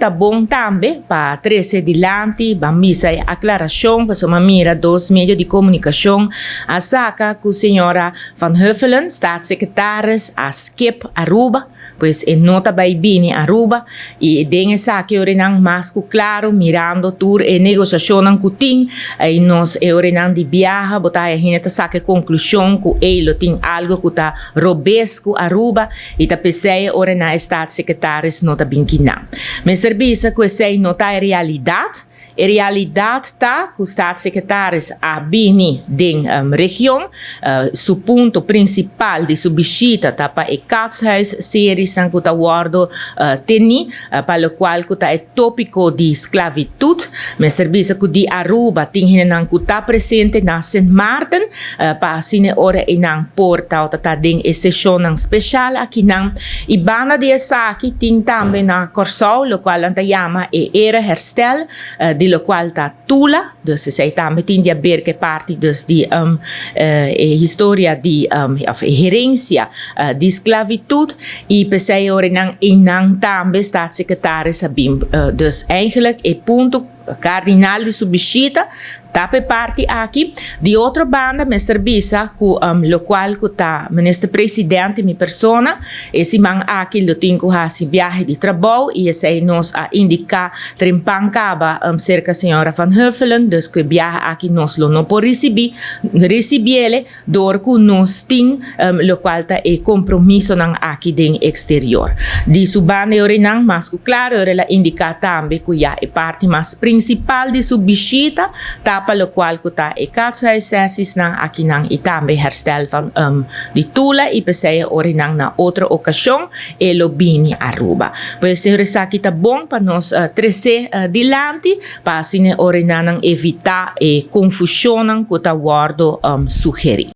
tá bom também para trazer adiante, bambisa e aclaração, para uma mira dos meios de comunicação, a saca com a senhora Van Huffelen, staatssecretaris, a Skip Aruba, pois é nota by bini Aruba, e dengue saque orenang mais claro, mirando tour e negociação com ting, e nós orenang de viaja, botar a gente saque conclusão que ele tem algo que tá robesco Aruba, e tá pensei orenang staatssecretaris nota bem que não. Mas serviço que sei nota a realidade. A realidade está que o staatssecretaris a bini den região, su ponto principal de sua visita está para o katshuis series que está guardo teni, para o qual está é tópico de esclavitud, mas serviço que de Aruba tem que está presente na Saint Martin, para sine hora e nang portal está den e sessão especial aqui nang ibana de essa aqui tem também na Corsol, o qual anta chama era herstel de lo qual está Tula, dus zij também tem a ver que parte dus de história de herência de esclavitud e pensei orenang inang também staatssecretaris sabim, dus eigenlijk é ponto cardinal de sua visita tape parte aqui de outra banda Mr. Bisa com lo qual que tá ministro presidente minha persona esse man aqui lo tenho hasi viagem de trabalho e esse nos a indicar trempancaba cerca senhora Van Huffelen dus que viaja aqui nos lo não por recibir dor que nos tem lo qual tá é compromisso nang aqui den exterior de sua banda orinang mas claro ela indicar também que já é parte mais principal de sua visita para lo qual está e katshuis nang aqui nang itambe herstel van de Tula e pensei orinang na outra ocasião e lo bini Aruba. Pois se resa kita bom para nós trazer dilante para sine orinang evitar e confusão que está guardo sugerir.